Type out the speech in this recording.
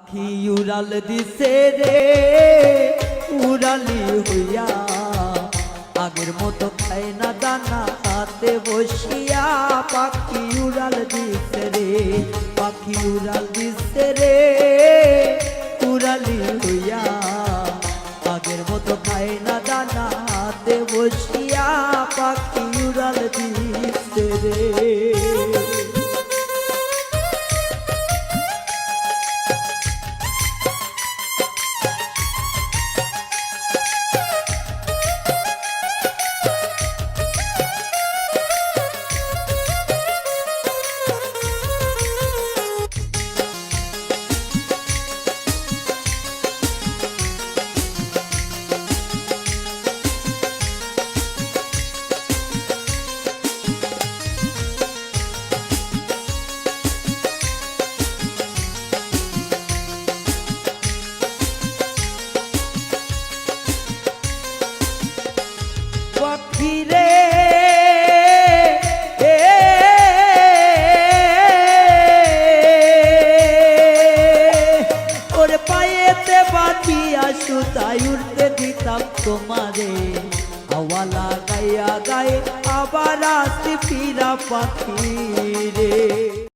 পাখি উড়াল দিছে রে উড়ালি হইয়া, আগের মতো খায় না দানা হাতে বসিয়া। পাখি উড়াল দিছে রে, পাখি উড়াল দিছে রে উড়ালি হইয়া, আগের মতো খায় না দানা হাতে বসিয়া। পাখি উড়াল দিছে রে। পাখিরে ওরে পায়েতে বাঁধিয়া সুতায় উঠতে দিতাম তোমারে। হাওয়া লাগাইয়া গায়ে আবার আসতে ফিরা পাখি রে।